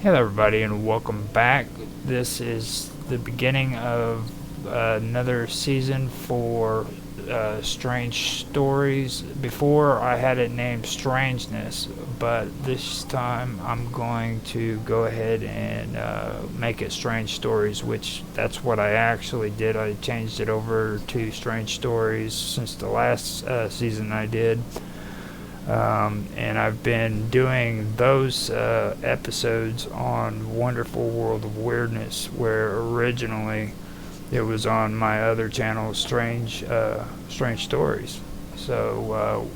Hello, everybody, and welcome back. This is the beginning of another season for Strange Stories. Before, I had it named Strangeness, but this time I'm going to go ahead and make it Strange Stories, which that's what I actually did. I changed it over to Strange Stories since the last season I did. And I've been doing those episodes on Wonderful World of Weirdness, where originally it was on my other channel, Strange Stories. So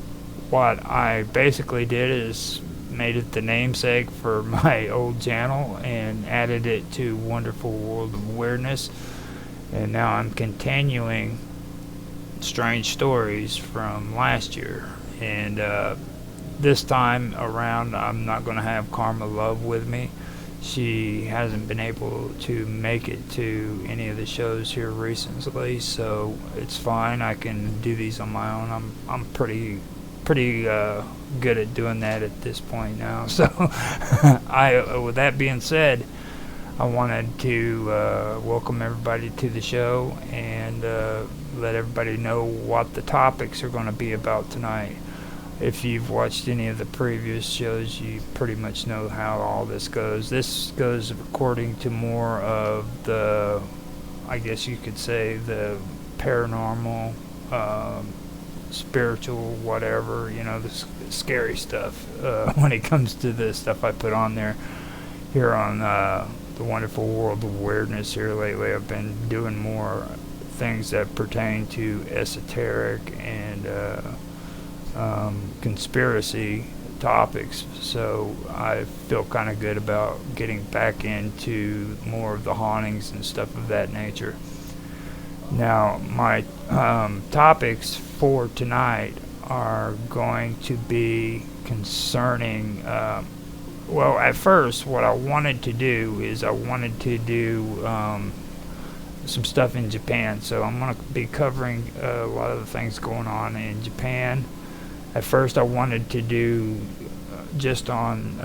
what I basically did is made it the namesake for my old channel and added it to Wonderful World of Weirdness. And now I'm continuing Strange Stories from last year. And this time around, I'm not going to have Karma Love with me. She hasn't been able to make it to any of the shows here recently, so it's fine. I can do these on my own. I'm pretty good at doing that at this point now. So, with that being said, I wanted to welcome everybody to the show and let everybody know what the topics are going to be about tonight. If you've watched any of the previous shows, you pretty much know how all this goes. This goes according to more of the, I guess you could say, the paranormal, spiritual, whatever, the scary stuff when it comes to the stuff I put on there here on the Wonderful World of Weirdness here lately. I've been doing more things that pertain to esoteric and conspiracy topics, so I feel kind of good about getting back into more of the hauntings and stuff of that nature. Now, my topics for tonight are going to be concerning well, at first what I wanted to do is I wanted to do some stuff in Japan, so I'm going to be covering a lot of the things going on in Japan. At first I wanted to do just on,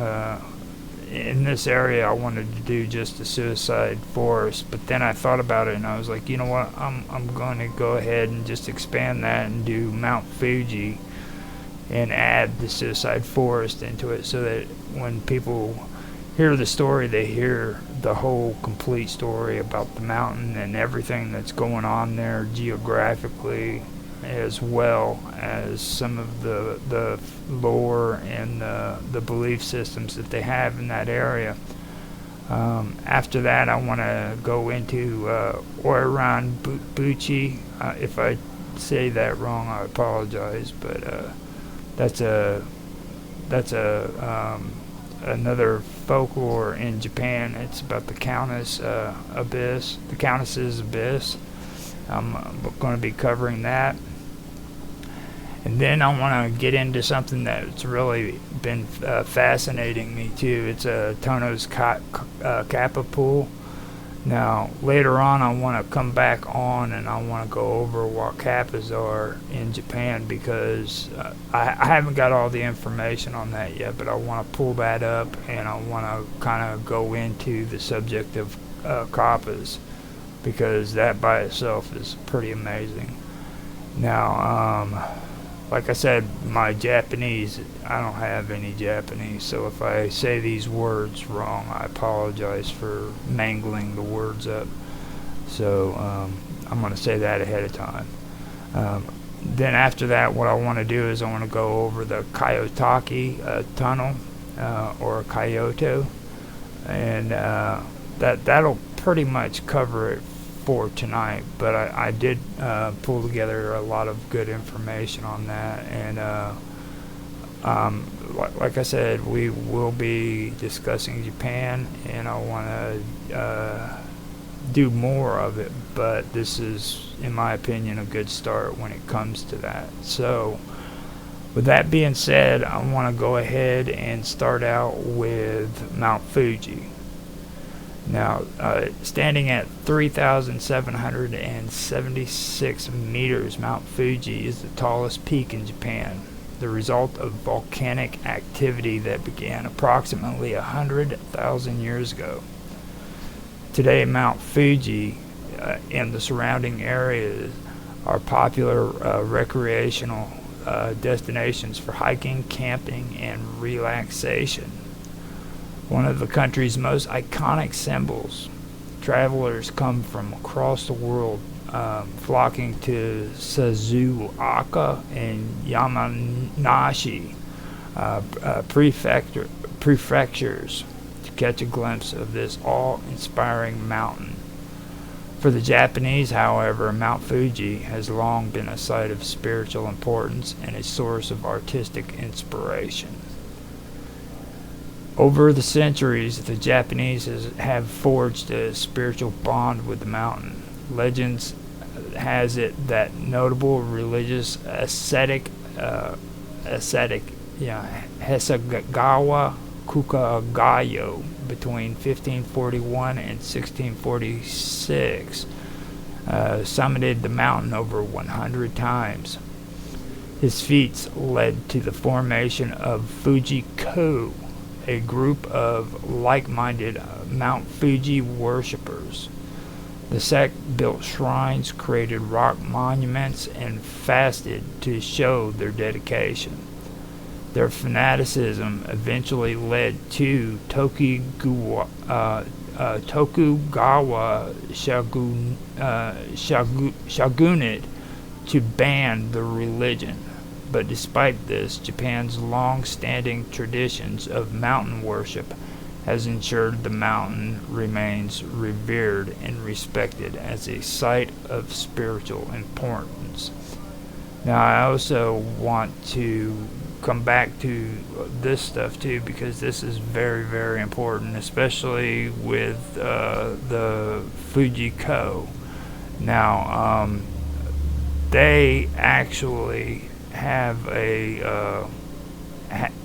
in this area I wanted to do just the suicide forest, but then I thought about it and I was like, you know what, I'm going to go ahead and just expand that and do Mount Fuji and add the suicide forest into it, so that when people hear the story, they hear the whole complete story about the mountain and everything that's going on there geographically, as well as some of the lore and the belief systems that they have in that area. After that, I want to go into Oiran Buchi. If I say that wrong, I apologize, but that's another folklore in Japan. It's about the Countess Abyss, the Countess's Abyss. I'm going to be covering that. And then I want to get into something that's really been fascinating me too. It's Tono's Kappa pool. Now, later on, I want to come back on and I want to go over what kappas are in Japan, because I haven't got all the information on that yet, but I want to pull that up and I want to kind of go into the subject of kappas, because that by itself is pretty amazing. Now, like I said, my Japanese, I don't have any Japanese, so if I say these words wrong, I apologize for mangling the words up. So I'm going to say that ahead of time. Then after that, what I want to do is I want to go over the Kyoto tunnel, or Kyoto, and that'll pretty much cover it for tonight, but I did pull together a lot of good information on that, and like I said, we will be discussing Japan, and I want to do more of it, but this is, in my opinion, a good start when it comes to that. So with that being said, I want to go ahead and start out with Mount Fuji. Now, standing at 3,776 meters, Mount Fuji is the tallest peak in Japan. the result of volcanic activity that began approximately 100,000 years ago. Today, Mount Fuji and the surrounding areas are popular recreational destinations for hiking, camping, and relaxation. One of the country's most iconic symbols. Travelers come from across the world flocking to Suzuaka and Yamanashi prefectures to catch a glimpse of this awe-inspiring mountain. For the Japanese, however, Mount Fuji has long been a site of spiritual importance and a source of artistic inspiration. Over the centuries, the Japanese have forged a spiritual bond with the mountain. Legends has it that notable religious ascetic Hasegawa Kukagayo between 1541 and 1646 summited the mountain over 100 times. His feats led to the formation of Fuji-ko, a group of like-minded Mount Fuji worshippers. The sect built shrines, created rock monuments, and fasted to show their dedication. Their fanaticism eventually led to Tokugawa shogunate to ban the religion. But despite this, Japan's long-standing traditions of mountain worship has ensured the mountain remains revered and respected as a site of spiritual importance. Now, I also want to come back to this stuff too, because this is very, very important, especially with the Fuji-ko. Now, they actually have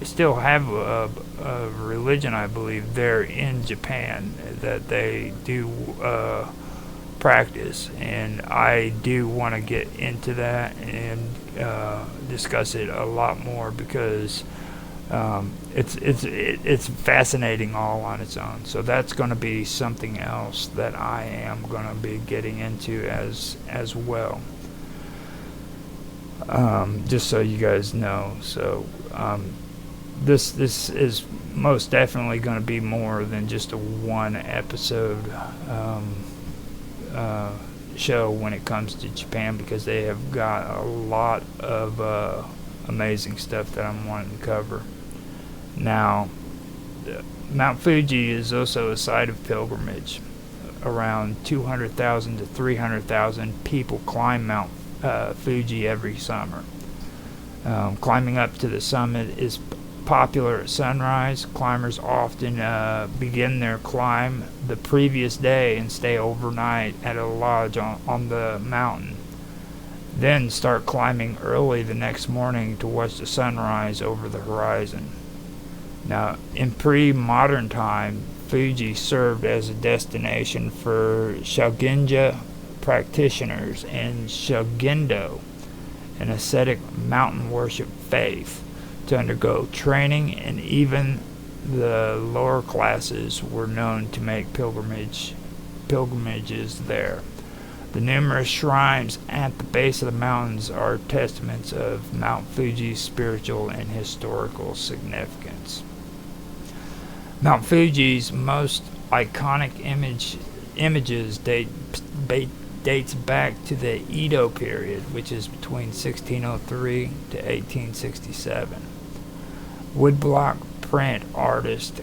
still have a religion, I believe, there in Japan that they do practice, and I do want to get into that and discuss it a lot more, because it's fascinating all on its own. So that's going to be something else that I am going to be getting into as well. Just so you guys know. So this is most definitely going to be more than just a one episode show when it comes to Japan, because they have got a lot of amazing stuff that I'm wanting to cover. Now, Mount Fuji is also a site of pilgrimage. Around 200,000 to 300,000 people climb Mount Fuji every summer. Climbing up to the summit is popular at sunrise. Climbers often begin their climb the previous day and stay overnight at a lodge on the mountain. Then start climbing early the next morning to watch the sunrise over the horizon. Now, in pre-modern time, Fuji served as a destination for Shoginja practitioners and Shogendo, an ascetic mountain worship faith, to undergo training, and even the lower classes were known to make pilgrimages there. The numerous shrines at the base of the mountains are testaments of Mount Fuji's spiritual and historical significance. Mount Fuji's most iconic images dates back to the Edo period, which is between 1603 to 1867. Woodblock print artist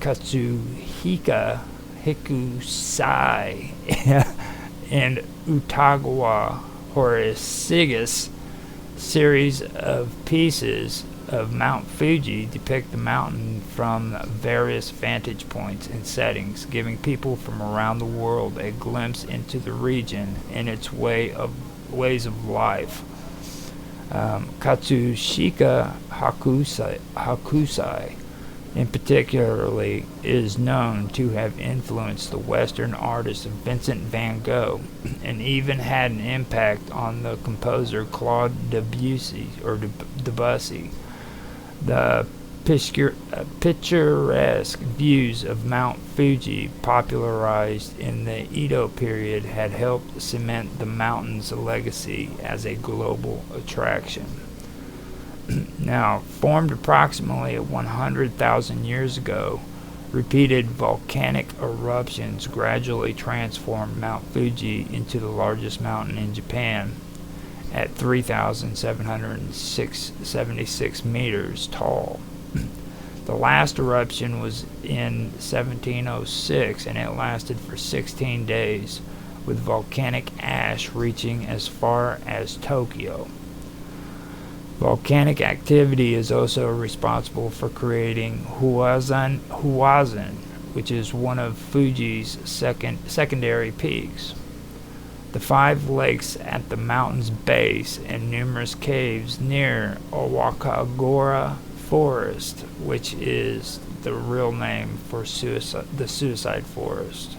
Katsuhika Hikusai and Utagawa Horicigus series of pieces of Mount Fuji depict the mountain from various vantage points and settings, giving people from around the world a glimpse into the region and its ways of life. Katsushika Hakusai in particularly is known to have influenced the Western artist Vincent van Gogh and even had an impact on the composer Claude Debussy. The picturesque views of Mount Fuji, popularized in the Edo period, had helped cement the mountain's legacy as a global attraction. Now, formed approximately 100,000 years ago, repeated volcanic eruptions gradually transformed Mount Fuji into the largest mountain in Japan at 3,776 meters tall. The last eruption was in 1706, and it lasted for 16 days, with volcanic ash reaching as far as Tokyo. Volcanic activity is also responsible for creating Huazan, which is one of Fuji's secondary peaks. The 5 lakes at the mountain's base and numerous caves near Owakagora Forest, which is the real name for the suicide forest.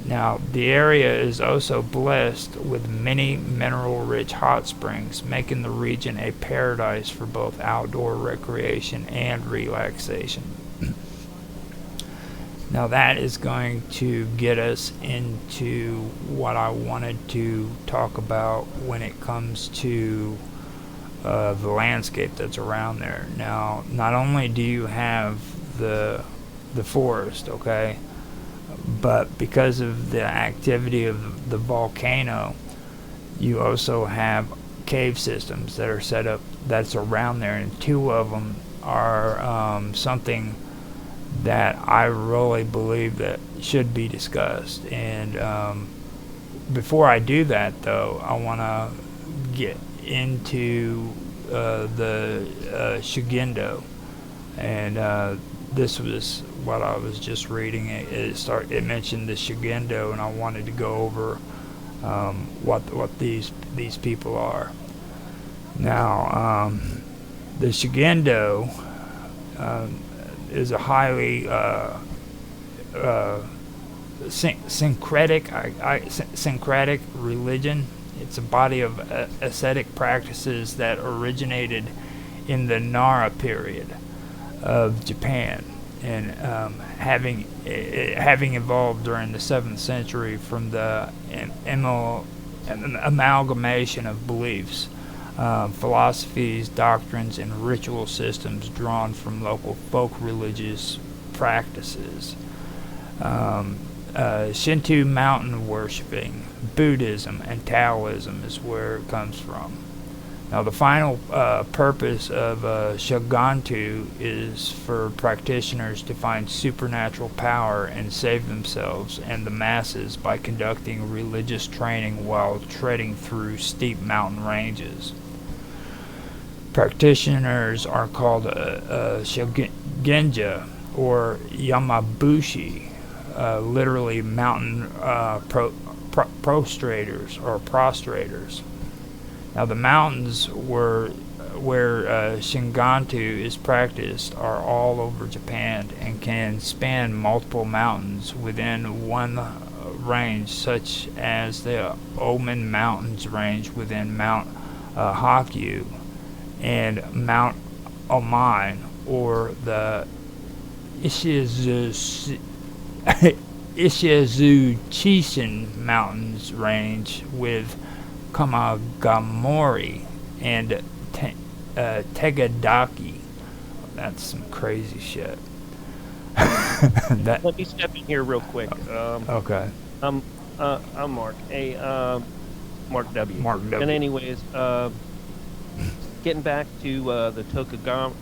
Now, the area is also blessed with many mineral-rich hot springs, making the region a paradise for both outdoor recreation and relaxation. Now, that is going to get us into what I wanted to talk about when it comes to the landscape that's around there. Now, not only do you have the forest, okay, but because of the activity of the volcano, you also have cave systems that are set up that's around there, and 2 of them are something that I really believe that should be discussed. And before I do that, though, I want to get into the Shugendo, and this was what I was just reading. It mentioned the Shugendo, and I wanted to go over what these people are. Now, the Shugendo is a highly syncretic religion. It's a body of ascetic practices that originated in the Nara period of Japan, and having evolved during the 7th century from the amalgamation of beliefs, philosophies, doctrines, and ritual systems drawn from local folk religious practices. Shinto mountain worshipping, Buddhism, and Taoism is where it comes from. Now, the final purpose of Shogantu is for practitioners to find supernatural power and save themselves and the masses by conducting religious training while treading through steep mountain ranges. Practitioners are called Shogenja or Yamabushi, literally mountain prostrators or prostrators. Now, the mountains where Shingantu is practiced are all over Japan and can span multiple mountains within one range, such as the Oman Mountains range within Mount Hakyu and Mount Oman, or the Ishizuchishin Mountains range with Kamagamori and Tegadaki. That's some crazy shit. Let me step in here real quick. Okay. I'm Mark. Mark W. Mark W. And anyways, getting back to the Tokugawa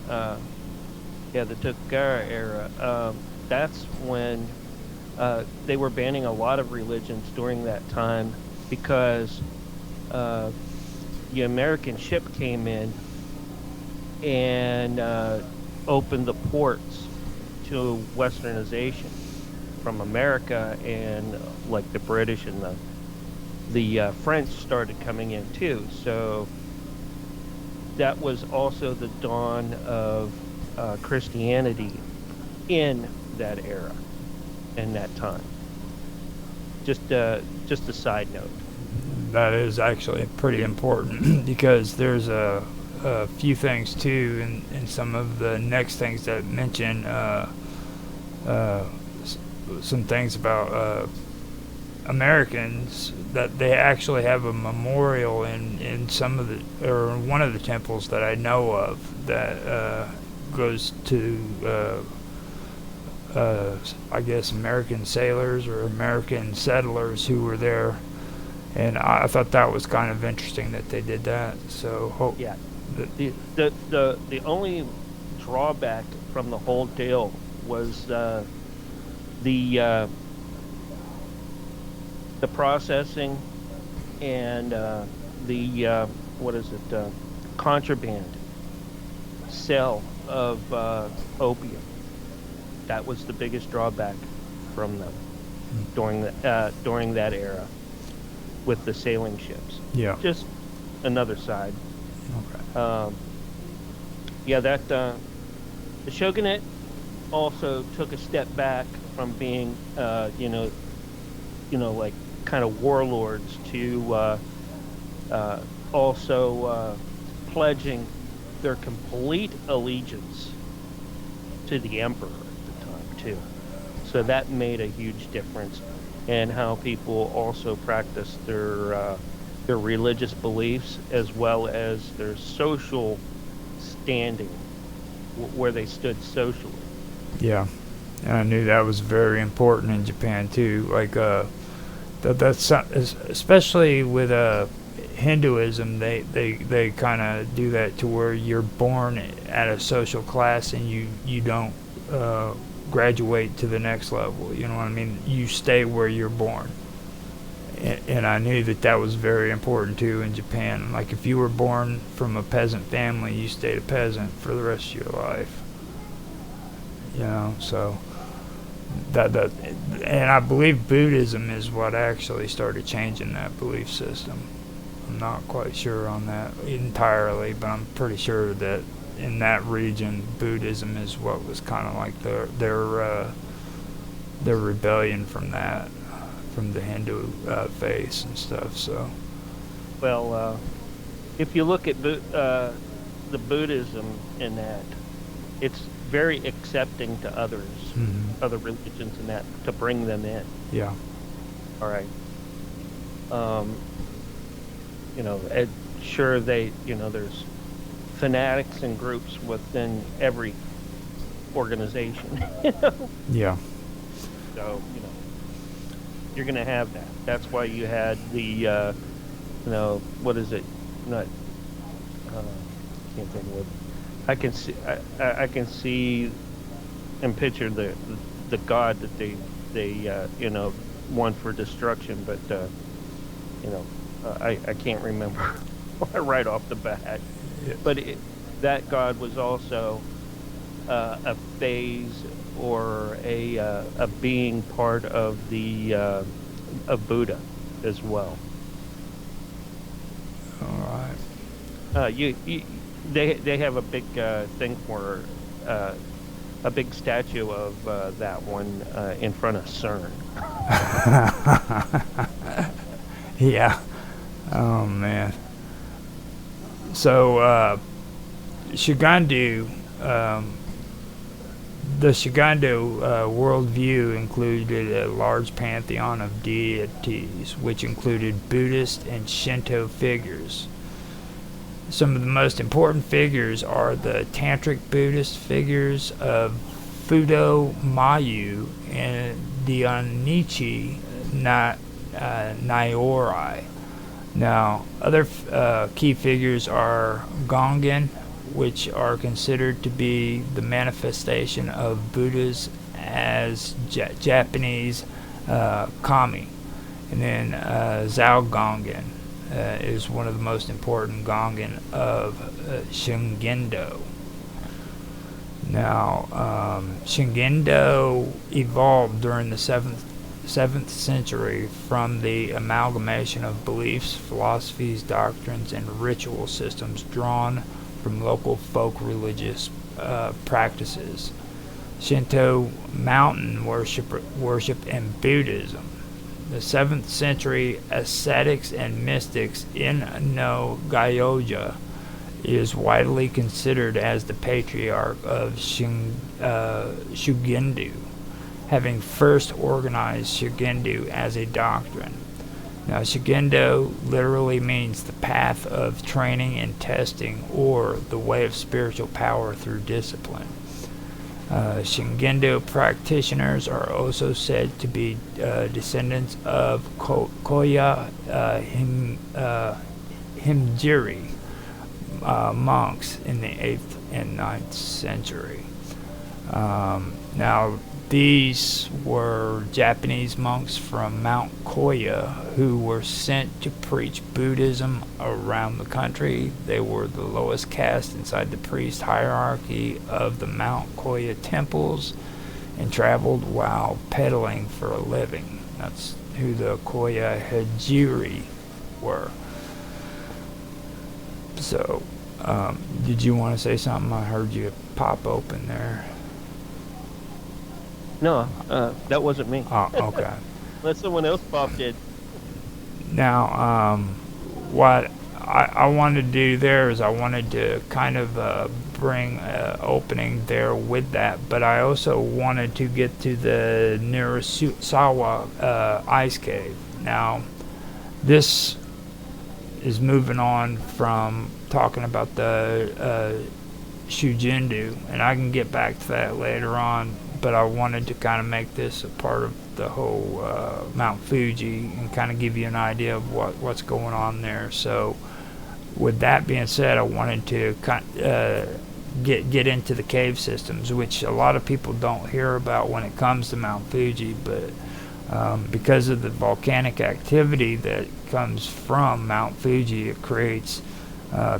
era, that's when they were banning a lot of religions during that time because the American ship came in and opened the ports to westernization from America, and like the British and the French started coming in too. So that was also the dawn of Christianity in that era and that time. Just a side note. That is actually pretty important because there's a few things too, and some of the next things that mention some things about Americans, that they actually have a memorial in some of the, or one of the temples that I know of, that goes to I guess American sailors or American settlers who were there, and I thought that was kind of interesting that they did that. So Yeah. The only drawback from the whole deal was the processing and the what is it, contraband sale of opium. That was the biggest drawback from them during that era with the sailing ships. yeah. Just another side. Okay. Yeah, that the shogunate also took a step back from being, like kind of warlords to also pledging their complete allegiance to the emperor at the time too. So that made a huge difference in how people also practiced their religious beliefs as well as their social standing, where they stood socially. Yeah, and I knew that was very important in Japan too. Like that's especially with Hinduism, they kind of do that to where you're born at a social class and you don't graduate to the next level. You know what I mean? You stay where you're born. And I knew that was very important too in Japan. Like if you were born from a peasant family, you stayed a peasant for the rest of your life. You know, so that and I believe Buddhism is what actually started changing that belief system. I'm not quite sure on that entirely, but I'm pretty sure that in that region, Buddhism is what was kind of like their rebellion from that, from the Hindu faith and stuff. So, well, if you look at the Buddhism in that, it's very accepting to others, other religions, and that to bring them in. Yeah. All right. Sure, there's fanatics and groups within every organization. Yeah. So you're going to have that. That's why you had the what is it? Not can't think of it. I can see and picture the god that they want for destruction, but I can't remember right off the bat. Yeah. But that god was also a phase or a being part of the of Buddha as well. All right. They have a big thing for a big statue of that one in front of CERN. Yeah. Oh man. So Shigandu, the Shigandu worldview included a large pantheon of deities, which included Buddhist and Shinto figures. Some of the most important figures are the Tantric Buddhist figures of Fudo Mayu and Dionichi Nyorai. Now, other key figures are Gongen, which are considered to be the manifestation of Buddhas as Japanese kami. And then Zhao Gongen is one of the most important Gongen of Shingendo. Now, Shingendo evolved during the 7th century from the amalgamation of beliefs, philosophies, doctrines, and ritual systems drawn from local folk religious practices. Shinto mountain worship and Buddhism. The 7th century ascetics and mystics in no Gyoja is widely considered as the patriarch of Shugendu, having first organized Shugendu as a doctrine. Now, Shugendu literally means the path of training and testing, or the way of spiritual power through discipline. Shugendu practitioners are also said to be descendants of Koya Himjiri monks in the 8th and 9th century. Now, these were Japanese monks from Mount Koya who were sent to preach Buddhism around the country. They were the lowest caste inside the priest hierarchy of the Mount Koya temples and traveled while peddling for a living. That's who the Koya Hijiri were. So, did you want to say something? I heard you pop open there. No, that wasn't me. Oh, okay. Unless someone else popped in. Now, what I wanted to do there is I wanted to kind of bring an opening there with that, but I also wanted to get to the Nirasawa ice cave. Now, this is moving on from talking about the Shugendu, and I can get back to that later on, but I wanted to kind of make this a part of the whole Mount Fuji and kind of give you an idea of what's going on there. So with that being said, I wanted to get into the cave systems, which a lot of people don't hear about when it comes to Mount Fuji, but because of the volcanic activity that comes from Mount Fuji, it creates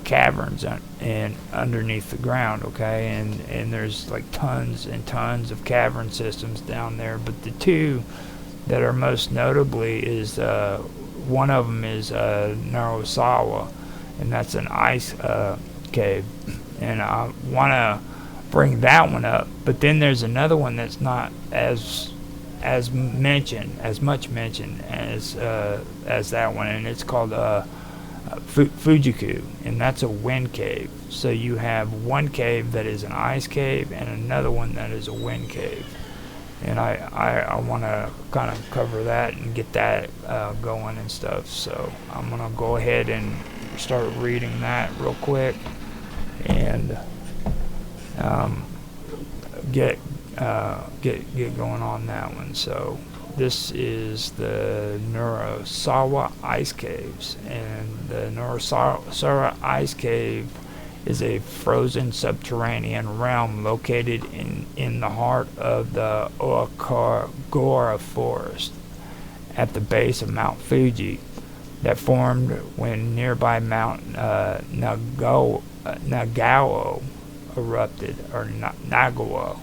caverns and underneath the ground, okay, and there's like tons and tons of cavern systems down there. But the two that are most notably is one of them is Nirasawa, and that's an ice cave, and I want to bring that one up. But then there's another one that's not as much mentioned as that one, and it's called Fujiku, and that's a wind cave. So you have one cave that is an ice cave and another one that is a wind cave, and I want to kind of cover that and get that going and stuff. So I'm gonna go ahead and start reading that real quick and get going on that one. So this is the Nirasawa Ice Caves, and the Nirasawa Ice Cave is a frozen subterranean realm located in the heart of the Okagora Forest at the base of Mount Fuji that formed when nearby Mount Nagao erupted, or Nagawa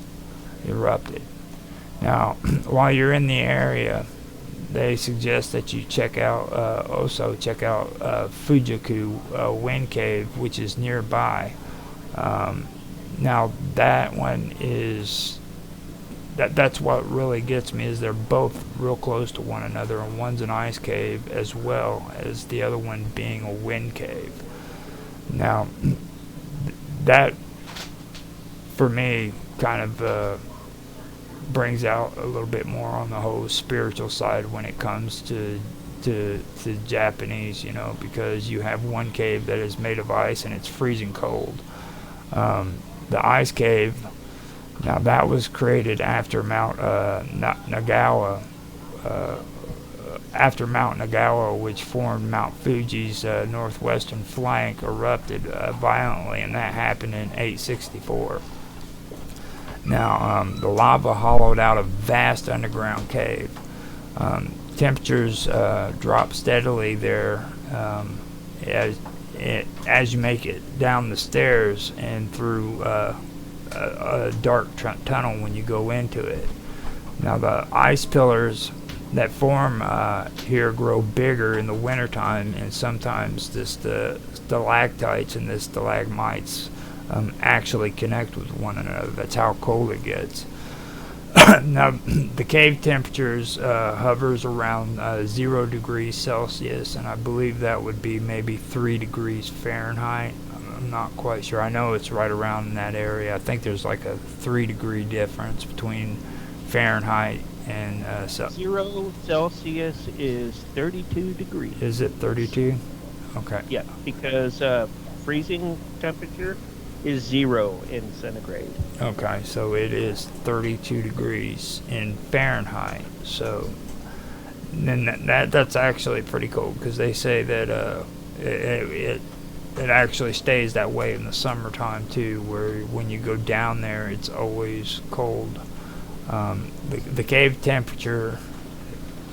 erupted. Now, while you're in the area, they suggest that you check out Fujiku Wind Cave, which is nearby. Now, that one is that's what really gets me, is they're both real close to one another, and one's an ice cave as well as the other one being a wind cave. Now, that for me kind of brings out a little bit more on the whole spiritual side when it comes to Japanese, because you have one cave that is made of ice and it's freezing cold. The ice cave, now that was created after Mount Nagawa, which formed Mount Fuji's northwestern flank, erupted violently, and that happened in 864. Now, the lava hollowed out a vast underground cave. Temperatures drop steadily there as you make it down the stairs and through a dark tunnel when you go into it. Now, the ice pillars that form here grow bigger in the wintertime, and sometimes the stalactites and the stalagmites actually connect with one another. That's how cold it gets. Now, the cave temperatures hovers around 0 degrees Celsius, and I believe that would be maybe 3 degrees Fahrenheit. I'm not quite sure. I know it's right around in that area. I think there's like a 3-degree difference between Fahrenheit and 0 Celsius is 32 degrees. Is it 32? Okay. Yeah, because freezing temperature is 0 in centigrade. Okay, so it is 32 degrees in Fahrenheit. So then that's actually pretty cool, because they say that it actually stays that way in the summertime too, where when you go down there it's always cold. The cave temperature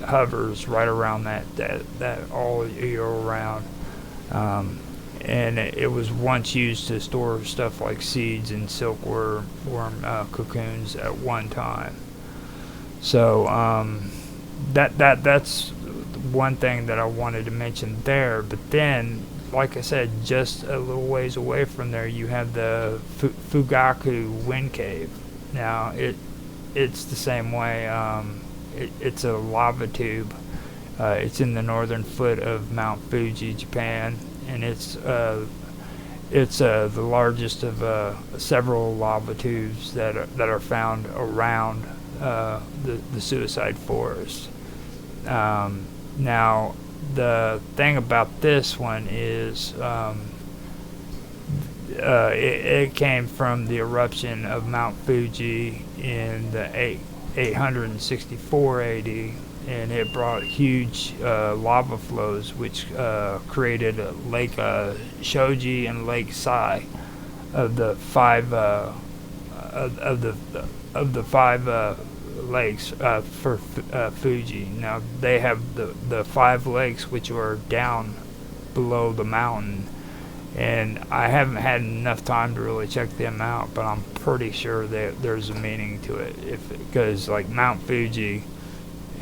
hovers right around that all year round. And it was once used to store stuff like seeds and silkworm cocoons at one time. So that's one thing that I wanted to mention there. But then, like I said, just a little ways away from there, you have the Fugaku Wind Cave. Now it's the same way. It's a lava tube. It's in the northern foot of Mount Fuji, Japan. And it's the largest of several lava tubes that are found around the suicide forest. Now, the thing about this one is it came from the eruption of Mount Fuji in the 864 AD. And it brought huge lava flows, which created Lake Shoji and Lake Sai, of the five lakes for Fuji. Now they have the 5 lakes which are down below the mountain, and I haven't had enough time to really check them out, but I'm pretty sure that there's a meaning to it, because like Mount Fuji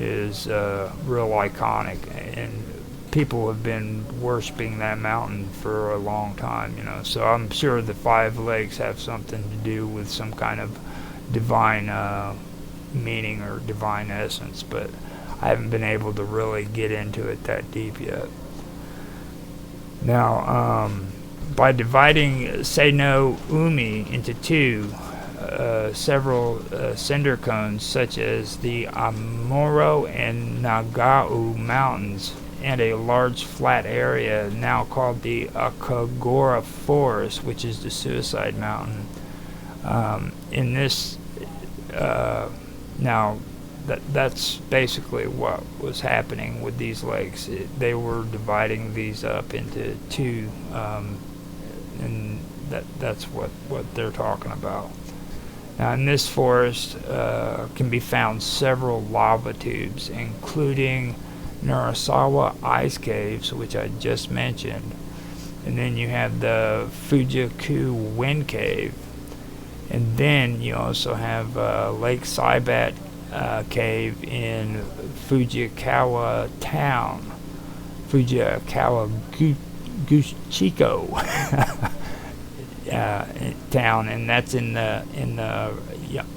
is real iconic, and people have been worshiping that mountain for a long time, so I'm sure the 5 lakes have something to do with some kind of divine meaning or divine essence, but I haven't been able to really get into it that deep yet. Now, by dividing Seino Umi into 2, several cinder cones, such as the Amuro and Nagao mountains, and a large flat area now called the Akagora Forest, which is the Suicide Mountain. In this, now that's basically what was happening with these lakes. They were dividing these up into 2, and that's what they're talking about. Now, in this forest can be found several lava tubes, including Narasawa Ice Caves, which I just mentioned. And then you have the Fujiku Wind Cave. And then you also have Lake Saibat Cave in Fujikawa Town. Fujikawa Guchiko. Town, and that's in the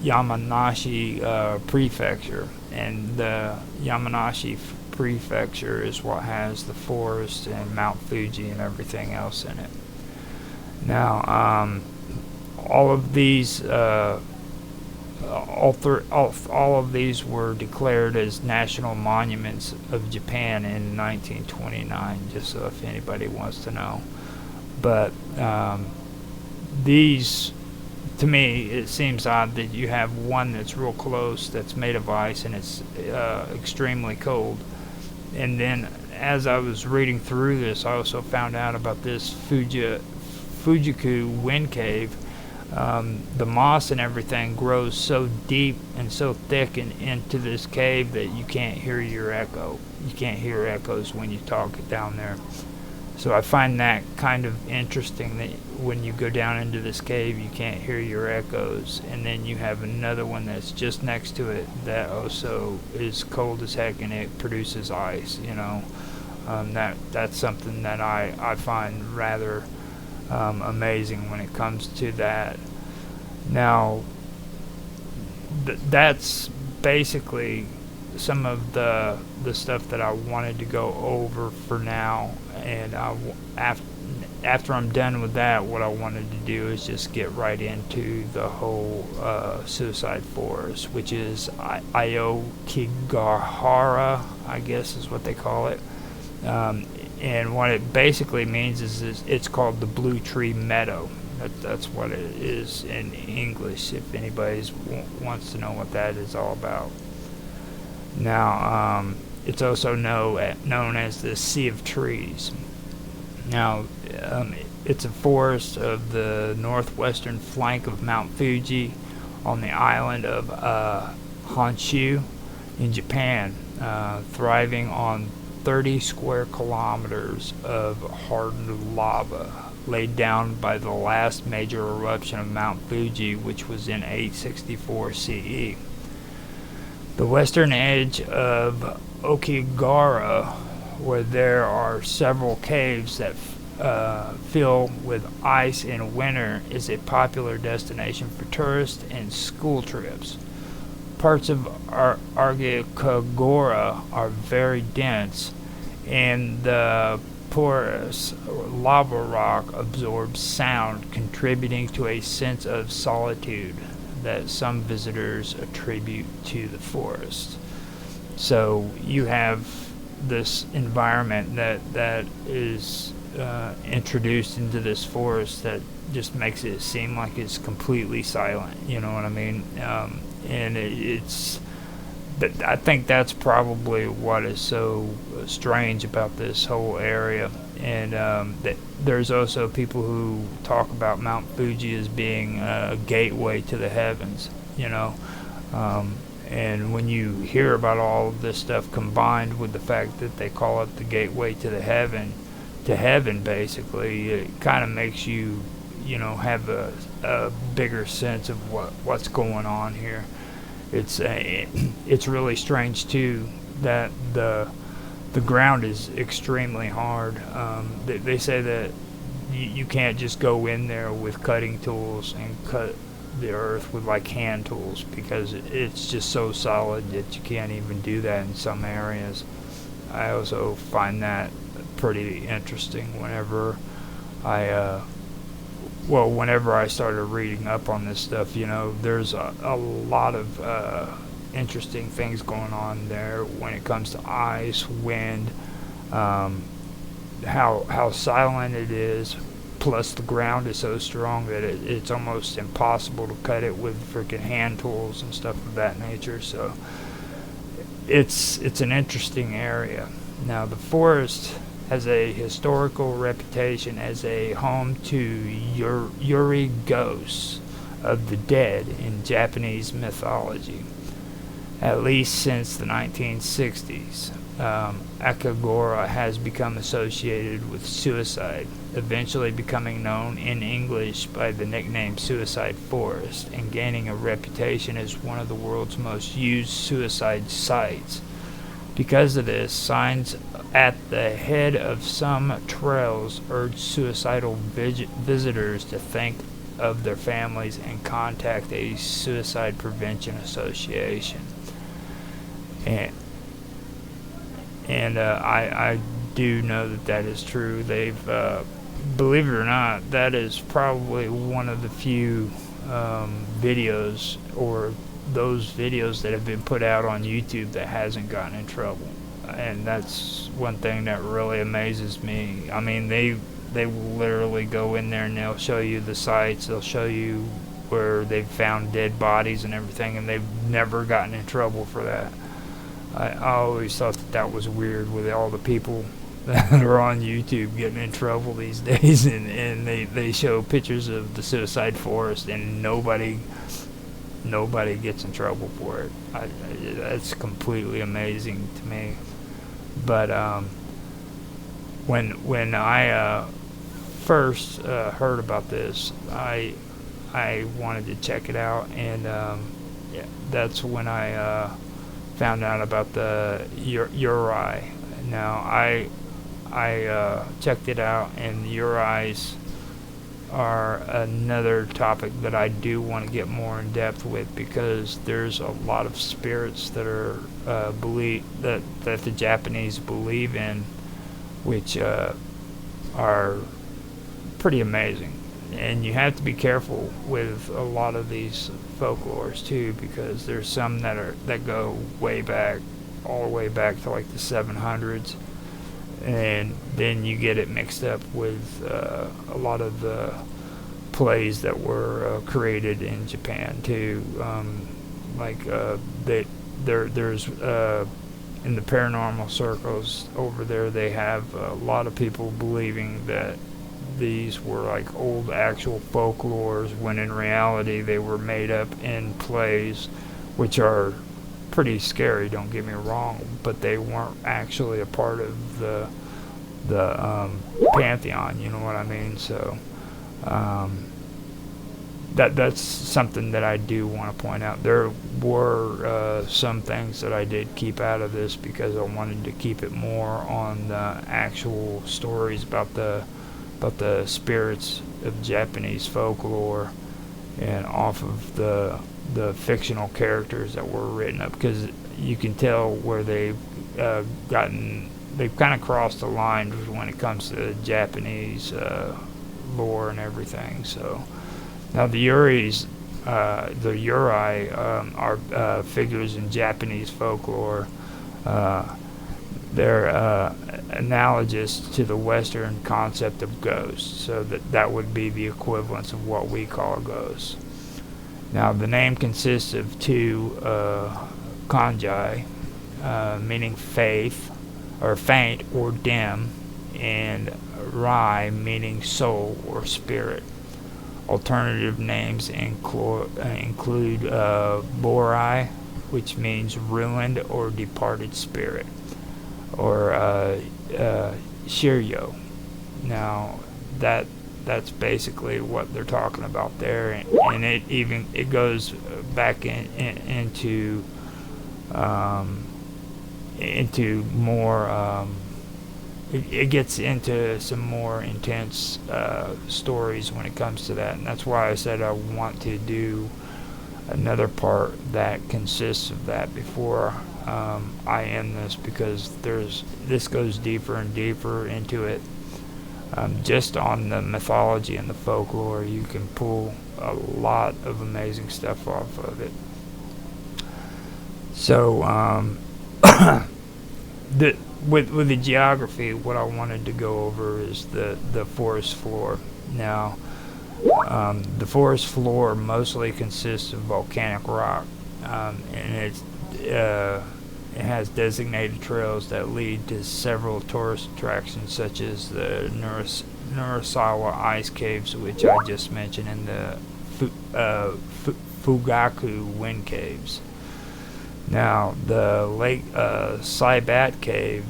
Yamanashi prefecture, and the Yamanashi prefecture is what has the forest and Mount Fuji and everything else in it. Now, all of these all of these were declared as national monuments of Japan in 1929, just so if anybody wants to know. But these, to me, it seems odd that you have one that's real close, that's made of ice, and it's extremely cold. And then as I was reading through this, I also found out about this Fujiku Wind Cave. The moss and everything grows so deep and so thick into this cave that you can't hear your echo. You can't hear echoes when you talk down there. So I find that kind of interesting, that when you go down into this cave, you can't hear your echoes. And then you have another one that's just next to it that also is cold as heck, and it produces ice, That's something that I find rather amazing when it comes to that. Now, that's basically some of the stuff that I wanted to go over for now. And after I'm done with that, what I wanted to do is just get right into the whole suicide forest, which is Aokigahara, I guess is what they call it. And what it basically means is it's called the Blue Tree Meadow. That's what it is in English, if anybody wants to know what that is all about. Now, it's also known as the Sea of Trees. Now, it's a forest of the northwestern flank of Mount Fuji on the island of Honshu in Japan, thriving on 30 square kilometers of hardened lava laid down by the last major eruption of Mount Fuji, which was in 864 CE. The western edge of Okigara, where there are several caves that fill with ice in winter, is a popular destination for tourists and school trips. Parts of Okigara are very dense, and the porous lava rock absorbs sound, contributing to a sense of solitude that some visitors attribute to the forest. So you have this environment that is introduced into this forest that just makes it seem like it's completely silent. You know what I mean? And I think that's probably what is so strange about this whole area. And there's also people who talk about Mount Fuji as being a gateway to the heavens, you know. And when you hear about all of this stuff combined with the fact that they call it the gateway to heaven basically, it kind of makes you, have a bigger sense of what's going on here. It's really strange too that the ground is extremely hard. They say that you can't just go in there with cutting tools and cut the earth with like hand tools, because it's just so solid that you can't even do that in some areas. I also find that pretty interesting whenever whenever I started reading up on this stuff. There's a lot of interesting things going on there when it comes to ice, wind, how silent it is, plus the ground is so strong that it's almost impossible to cut it with freaking hand tools and stuff of that nature. So it's an interesting area. Now, the forest has a historical reputation as a home to Yuri ghosts of the dead in Japanese mythology, at least since the 1960s. Akagora has become associated with suicide, eventually becoming known in English by the nickname Suicide Forest, and gaining a reputation as one of the world's most used suicide sites. Because of this, signs at the head of some trails urge suicidal visitors to think of their families and contact a suicide prevention association. And I do know that is true. They've, believe it or not, that is probably one of the few videos, or those videos that have been put out on YouTube, that hasn't gotten in trouble. And that's one thing that really amazes me. I mean, they will literally go in there and they'll show you the sites, they'll show you where they've found dead bodies and everything, and they've never gotten in trouble for that. I always thought that was weird, with all the people that are on YouTube getting in trouble these days, and they show pictures of the suicide forest and nobody gets in trouble for it. That's completely amazing to me. But when I first heard about this, I wanted to check it out, and that's when I found out about the Uri. Now I checked it out, and the Uri's are another topic that I do want to get more in depth with, because there's a lot of spirits that are that the Japanese believe in, which are pretty amazing. And you have to be careful with a lot of these folklores too, because there's some that go way back, all the way back to like the 700s, and then you get it mixed up with a lot of the plays that were created in Japan too. There's in the paranormal circles over there, they have a lot of people believing that these were like old actual folklores, when in reality they were made up in plays, which are pretty scary, don't get me wrong, but they weren't actually a part of the pantheon, you know what I mean? So that's something that I do want to point out. There were some things that I did keep out of this, because I wanted to keep it more on the actual stories about the spirits of Japanese folklore, and off of the fictional characters that were written up, because you can tell where they've kind of crossed the line when it comes to Japanese lore and everything. So now the Yuri are figures in Japanese folklore. They're analogous to the Western concept of ghosts, so that would be the equivalence of what we call a ghost. Now, the name consists of two kanji, meaning faith, or faint or dim, and rai, meaning soul or spirit. Alternative names include borai, which means ruined or departed spirit, or shiryo. Now, that's basically what they're talking about there, and it goes back into more. It gets into some more intense stories when it comes to that, and that's why I said I want to do another part that consists of that before I end this, because this goes deeper and deeper into it. Just on the mythology and the folklore, you can pull a lot of amazing stuff off of it. So with the geography, what I wanted to go over is the forest floor. Now, the forest floor mostly consists of volcanic rock, and it has designated trails that lead to several tourist attractions, such as the Nurasawa ice caves, which I just mentioned, and the Fugaku wind caves. Now, the Lake Saibat cave,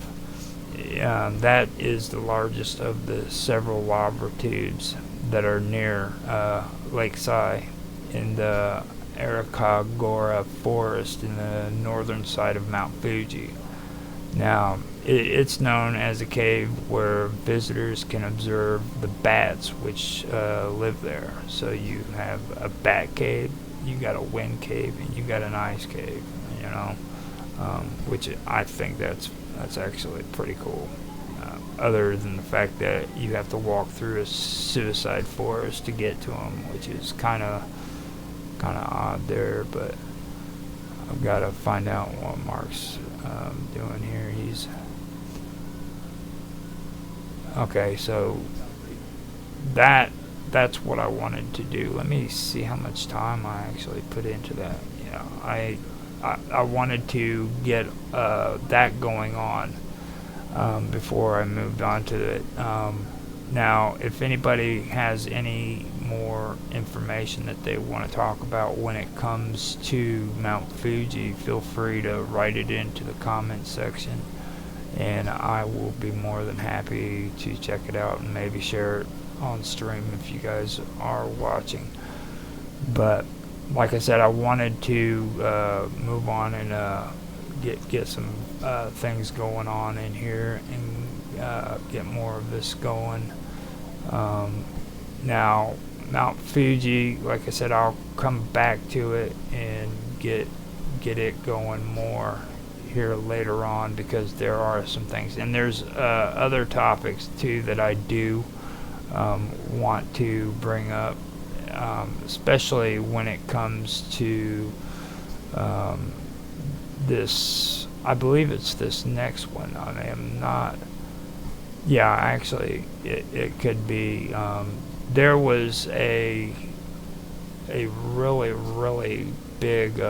that is the largest of the several lava tubes that are near Lake Sai in the Arakagora forest in the northern side of Mount Fuji. Now, it's known as a cave where visitors can observe the bats which live there. So you have a bat cave, you got a wind cave, and you got an ice cave, you know, which I think that's actually pretty cool. Other than the fact that you have to walk through a suicide forest to get to them, which is kind of odd there, but I've got to find out what Mark's doing here. He's okay, so that's what I wanted to do. Let me see how much time I actually put into that. I wanted to get that going on before I moved on to it. Now, if anybody has any more information that they want to talk about when it comes to Mount Fuji, feel free to write it into the comment section, and I will be more than happy to check it out and maybe share it on stream if you guys are watching. But like I said, I wanted to move on and get some things going on in here and get more of this going. Now, Mount Fuji, like I said, I'll come back to it and get it going more here later on, because there are some things, and there's other topics too that I do want to bring up, especially when it comes to this. I believe it's this next one. I am not. Yeah, actually, it could be. There was a really big.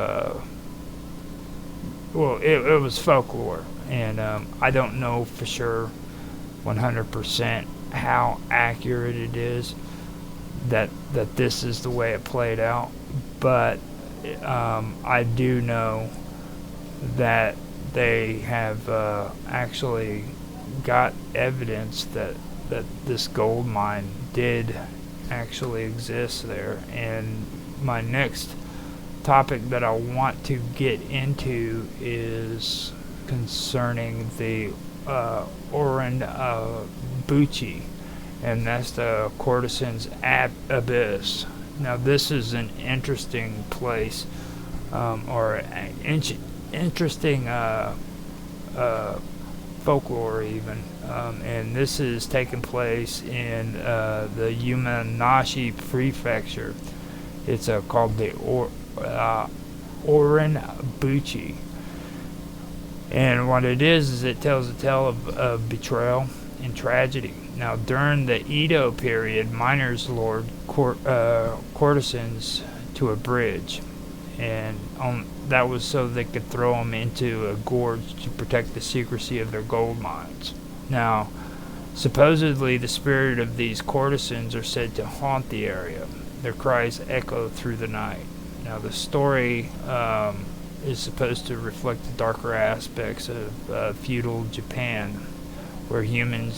Well, it was folklore, and I don't know for sure, 100% how accurate it is that this is the way it played out, but I do know that they have actually got evidence that this gold mine did actually exist there. And my next topic that I want to get into is concerning the Oran Bucci, and that's the Courtesan's Abyss. Now, this is an interesting place, or an interesting folklore even, and this is taking place in the Yamanashi Prefecture. It's called the Oran Bucci, and what it is it tells a tale of betrayal and tragedy. Now, during the Edo period, miners lured courtesans to a bridge, and that was so they could throw them into a gorge to protect the secrecy of their gold mines. Now, supposedly the spirit of these courtesans are said to haunt the area. Their cries echo through the night. Now, the story is supposed to reflect the darker aspects of feudal Japan, where human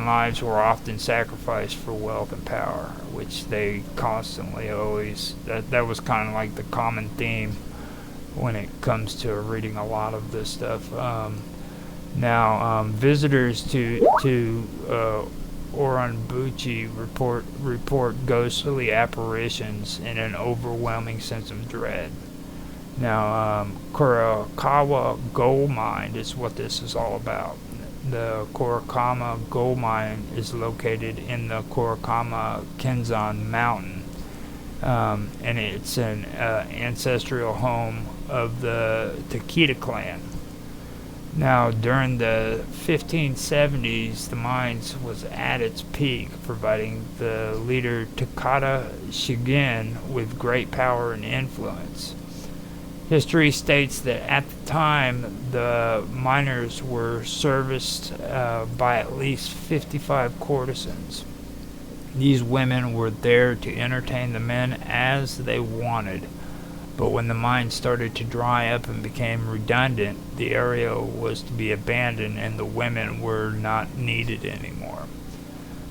lives were often sacrificed for wealth and power, which they constantly always, that was kind of like the common theme when it comes to reading a lot of this stuff. Now, visitors to Oranbuchi report ghostly apparitions and an overwhelming sense of dread. Now, Kurakawa Gold Mine is what this is all about. The Kurokama Gold Mine is located in the Kurokama Kenzan Mountain, and it's an ancestral home of the Takeda clan. Now, during the 1570s, the mines was at its peak, providing the leader Takeda Shingen with great power and influence. History states that at the time, the miners were serviced by at least 55 courtesans. These women were there to entertain the men as they wanted. But when the mine started to dry up and became redundant, the area was to be abandoned and the women were not needed anymore.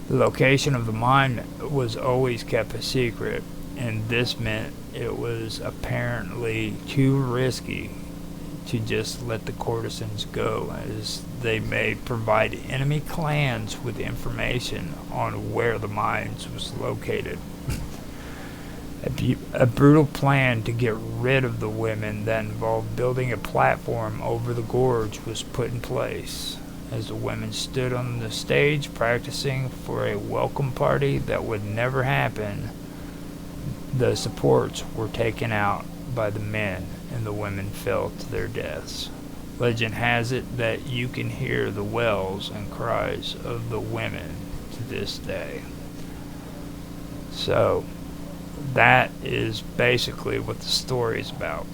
The location of the mine was always kept a secret, and this meant it was apparently too risky to just let the courtesans go, as they may provide enemy clans with information on where the mines was located. A brutal plan to get rid of the women that involved building a platform over the gorge was put in place. As the women stood on the stage practicing for a welcome party that would never happen, the supports were taken out by the men and the women fell to their deaths. Legend has it that you can hear the wails and cries of the women to this day. So, that is basically what the story is about.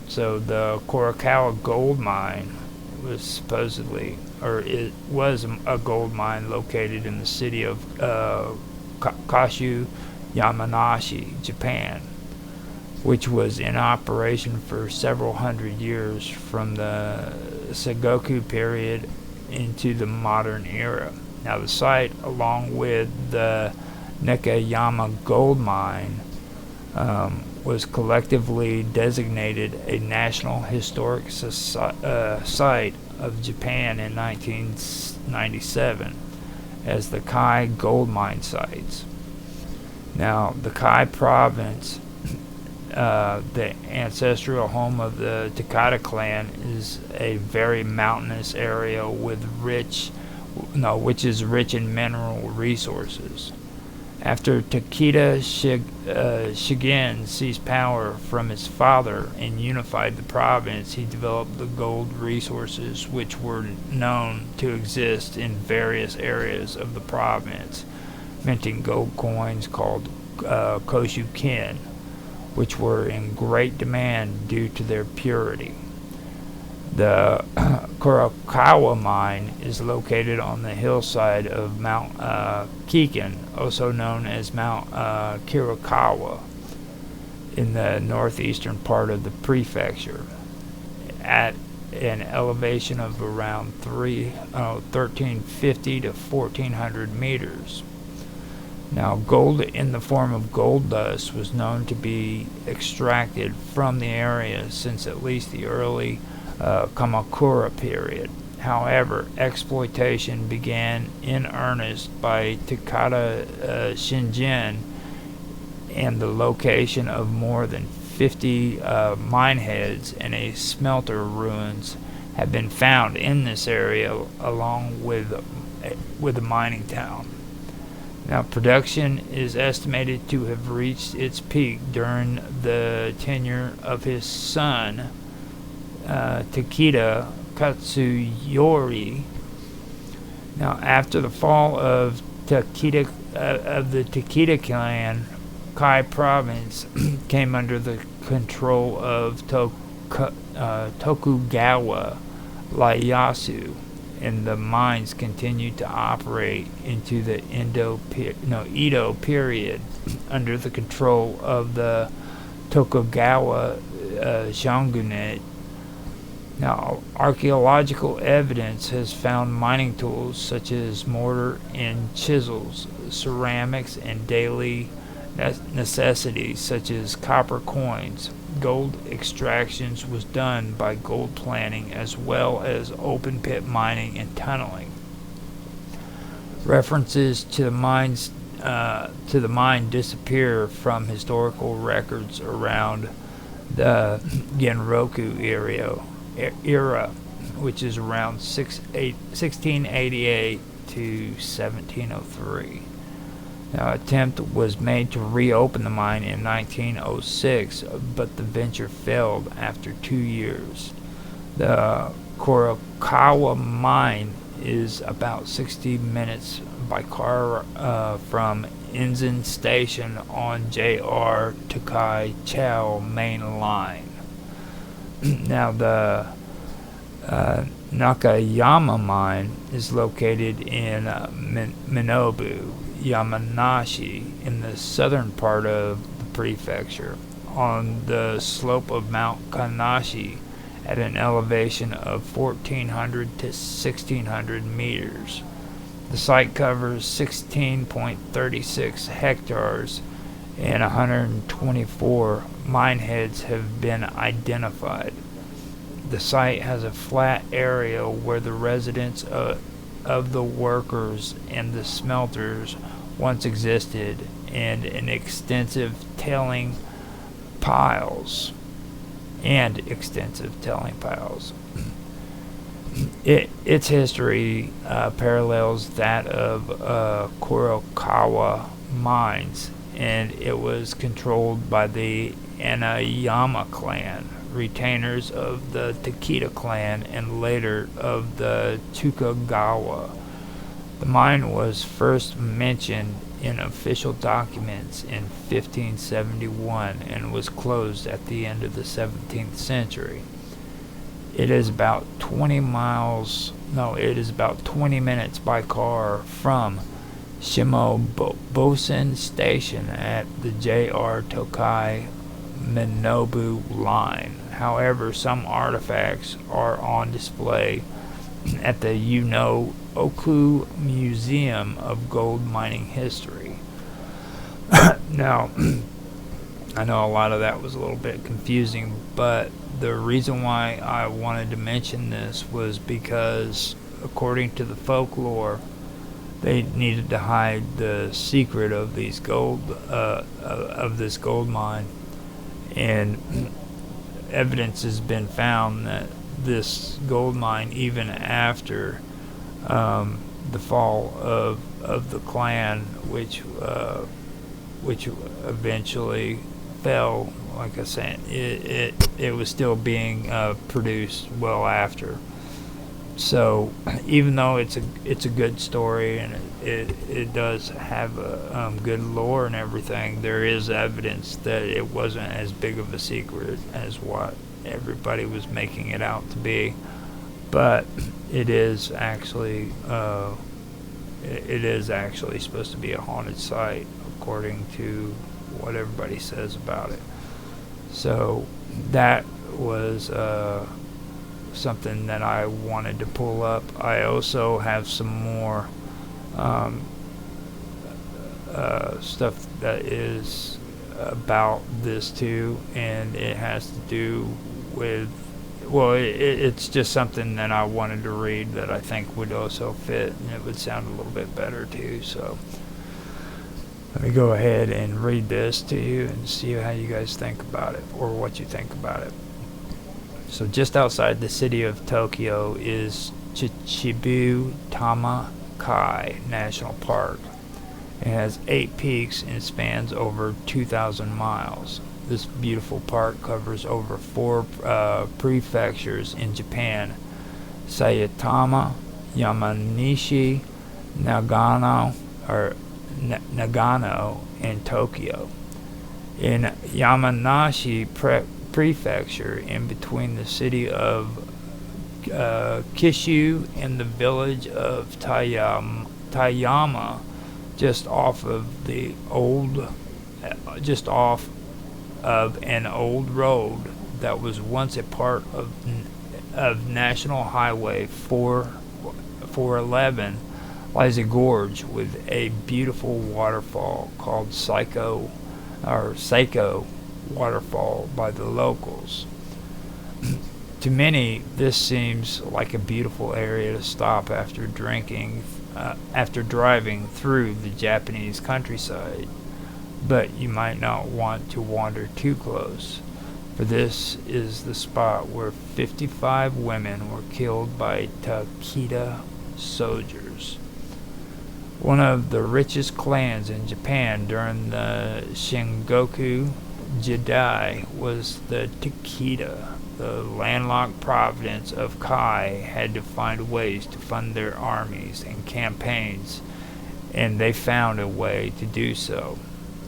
So the Kurakawa gold mine was supposedly, or it was a gold mine located in the city of Kashu, Yamanashi, Japan, which was in operation for several hundred years from the Sengoku period into the modern era. Now, the site, along with the Nekayama gold mine, was collectively designated a National Historic Site of Japan in 1997 as the Kai Gold Mine Sites. Now, the Kai province, the ancestral home of the Takata clan, is a very mountainous area which is rich in mineral resources. After Takeda Shigen seized power from his father and unified the province, he developed the gold resources which were known to exist in various areas of the province, minting gold coins called Koshukin, which were in great demand due to their purity. The Kurokawa mine is located on the hillside of Mount Kiken, also known as Mount Kurokawa, in the northeastern part of the prefecture, at an elevation of around 1350 to 1400 meters. Now, gold in the form of gold dust was known to be extracted from the area since at least the early Kamakura period. However, exploitation began in earnest by Takata Shingen, and the location of more than 50 mine heads and a smelter ruins have been found in this area along with a mining town. Now, production is estimated to have reached its peak during the tenure of his son, Takeda Katsuyori. Now, after the fall of the Takeda clan, Kai province came under the control of Tokugawa Ieyasu, and the mines continued to operate into the Edo period under the control of the Tokugawa shogunate. Now, archaeological evidence has found mining tools such as mortar and chisels, ceramics, and daily necessities such as copper coins. Gold extractions was done by gold planting as well as open pit mining and tunneling. References to the mine disappear from historical records around the Genroku era, which is around 1688 to 1703. Now, an attempt was made to reopen the mine in 1906, but the venture failed after 2 years. The Kurokawa mine is about 60 minutes by car from Inzan Station on JR Tokai Chao main line. Now, the Nakayama mine is located in Minobu, Yamanashi, in the southern part of the prefecture, on the slope of Mount Kanashi at an elevation of 1,400 to 1,600 meters. The site covers 16.36 hectares, and 124 mine heads have been identified. The site has a flat area where the residence of the workers and the smelters once existed, and extensive tailing piles. Its history parallels that of Kurokawa mines, and it was controlled by the Anayama clan, retainers of the Takeda clan, and later of the Tokugawa. The mine was first mentioned in official documents in 1571 and was closed at the end of the 17th century. It is about 20 minutes by car from Shimobosen Station at the JR Tokai Minobu line. However, some artifacts are on display at the Oku Museum of Gold Mining History. Now, I know a lot of that was a little bit confusing, but the reason why I wanted to mention this was because, according to the folklore, they needed to hide the secret of these of this gold mine, and evidence has been found that this gold mine, even after the fall of the clan, which eventually fell, like I said, it was still being produced well after. So even though it's a good story, and it does have a good lore and everything, there is evidence that it wasn't as big of a secret as what everybody was making it out to be. But it is actually supposed to be a haunted site, according to what everybody says about it. So that was something that I wanted to pull up. I also have some more stuff that is about this too, and it has to do with, well, it's just something that I wanted to read that I think would also fit, and it would sound a little bit better too. So let me go ahead and read this to you and see how you guys think about it, or what you think about it. So just outside the city of Tokyo is Chichibu Tamakai National Park. It has 8 peaks and spans over 2,000 miles. This beautiful park covers over 4 prefectures in Japan: Saitama, Yamanishi, Nagano, and Tokyo. In Yamanashi Prefecture, in between the city of Kishu and the village of Tayama, just off of an old road that was once a part of National Highway 411, lies a gorge with a beautiful waterfall called Seiko Waterfall by the locals. To many, this seems like a beautiful area to stop after driving through the Japanese countryside, but you might not want to wander too close, for this is the spot where 55 women were killed by Takeda soldiers. One of the richest clans in Japan during the Shingoku Jidai was the Takeda. The landlocked province of Kai had to find ways to fund their armies and campaigns, and they found a way to do so: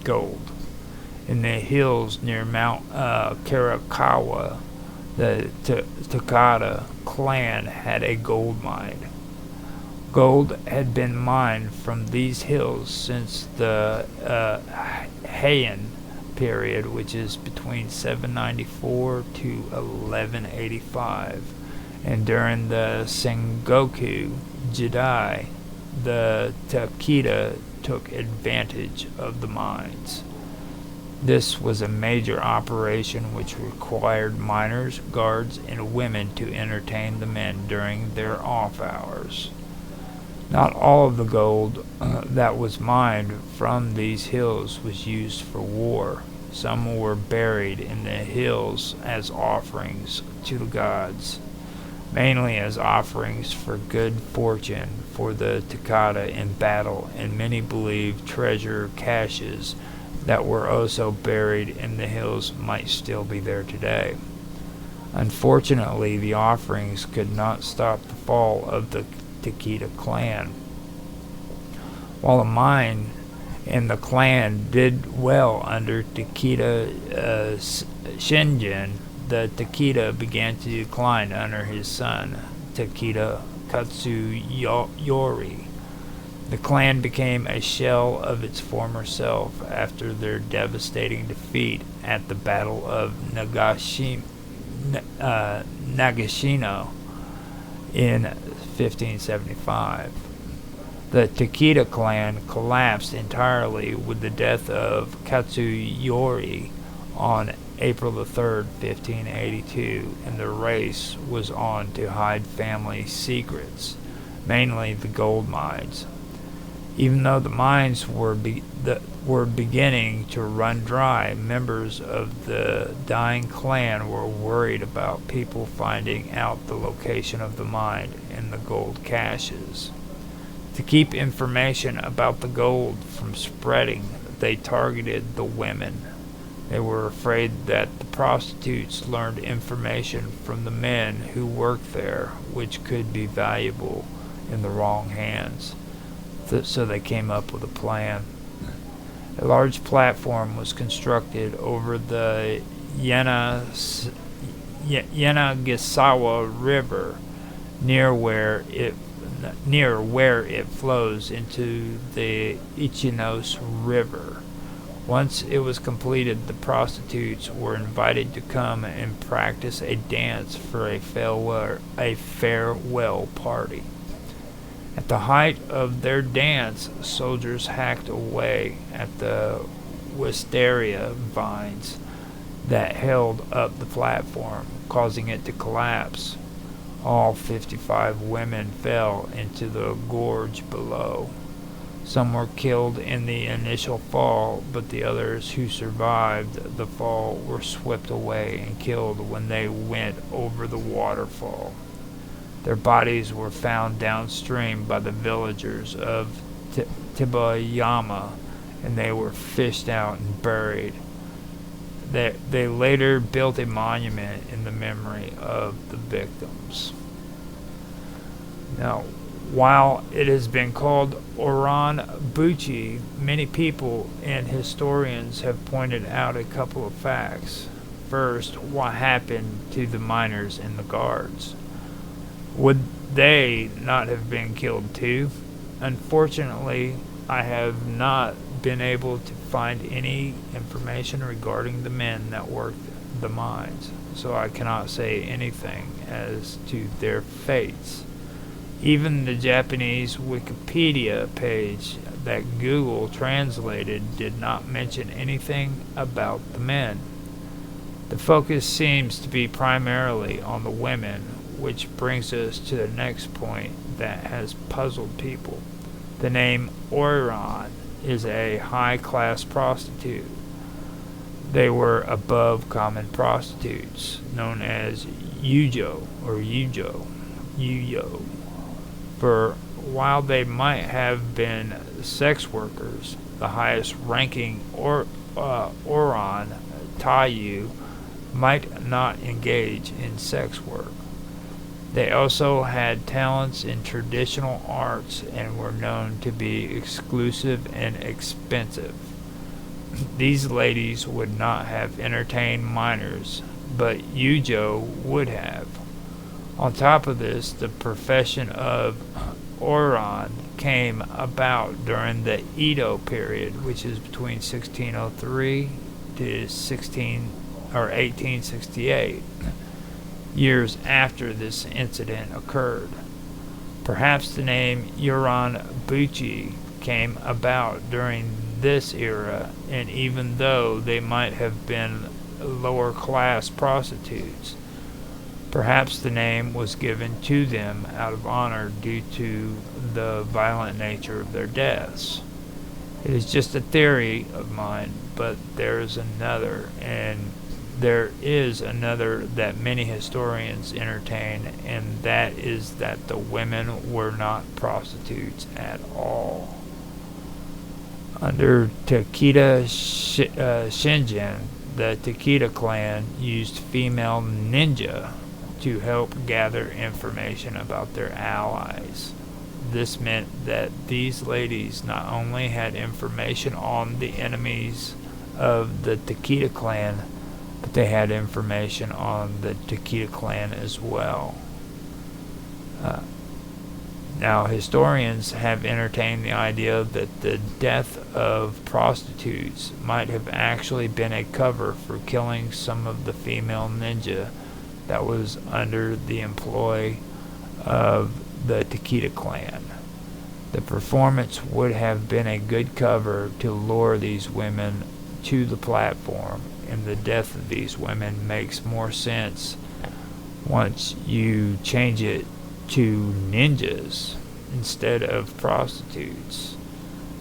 gold. In the hills near Mount Karakawa, the Takeda clan had a gold mine. Gold had been mined from these hills since the Heian period, which is between 794 to 1185, and during the Sengoku Jidai, the Takeda took advantage of the mines. This was a major operation which required miners, guards, and women to entertain the men during their off hours. Not all of the gold that was mined from these hills was used for war. Some were buried in the hills as offerings to the gods, mainly as offerings for good fortune for the Takeda in battle, and many believed treasure caches that were also buried in the hills might still be there today. Unfortunately, the offerings could not stop the fall of the Takeda clan. While the mine and the clan did well under Takeda Shinjin, the Takeda began to decline under his son, Takeda Katsuyori. The clan became a shell of its former self after their devastating defeat at the Battle of Nagashino in 1575. The Takeda clan collapsed entirely with the death of Katsuyori on April the 3rd, 1582, and the race was on to hide family secrets, mainly the gold mines. Even though the mines were beginning to run dry, members of the dying clan were worried about people finding out the location of the mine and the gold caches. To keep information about the gold from spreading, they targeted the women. They were afraid that the prostitutes learned information from the men who worked there, which could be valuable in the wrong hands. So they came up with a plan. A large platform was constructed over the Yanagasawa River near where it flows into the Ichinos River. Once it was completed, the prostitutes were invited to come and practice a dance for a farewell party. At the height of their dance, soldiers hacked away at the wisteria vines that held up the platform, causing it to collapse. All 55 women fell into the gorge below. Some were killed in the initial fall, but the others who survived the fall were swept away and killed when they went over the waterfall. Their bodies were found downstream by the villagers of Tibayama, and they were fished out and buried. They later built a monument in the memory of the victims. Now, while it has been called Oran-buchi, many people and historians have pointed out a couple of facts. First, what happened to the miners and the guards? Would they not have been killed too? Unfortunately, I have not been able to find any information regarding the men that worked the mines, so I cannot say anything as to their fates. Even the Japanese Wikipedia page that Google translated did not mention anything about the men. The focus seems to be primarily on the women, which brings us to the next point that has puzzled people. The name Oiran is a high-class prostitute. They were above common prostitutes, known as Yujo or Yujo. For while they might have been sex workers, the highest ranking Oran Tayu might not engage in sex work. They also had talents in traditional arts and were known to be exclusive and expensive. These ladies would not have entertained minors, but Yujo would have. On top of this, the profession of Oran came about during the Edo period, which is between 1603 to 1868. Years after this incident occurred. Perhaps the name Uran-buchi came about during this era, and even though they might have been lower class prostitutes, perhaps the name was given to them out of honor due to the violent nature of their deaths. It is just a theory of mine, but there is another that many historians entertain, and that is that the women were not prostitutes at all. Under Takeda Shingen, the Takeda clan used female ninja to help gather information about their allies. This meant that these ladies not only had information on the enemies of the Takeda clan, but they had information on the Takeda clan as well. Now, historians have entertained the idea that the death of prostitutes might have actually been a cover for killing some of the female ninja that was under the employ of the Takeda clan. The performance would have been a good cover to lure these women to the platform, and the death of these women makes more sense once you change it to ninjas instead of prostitutes.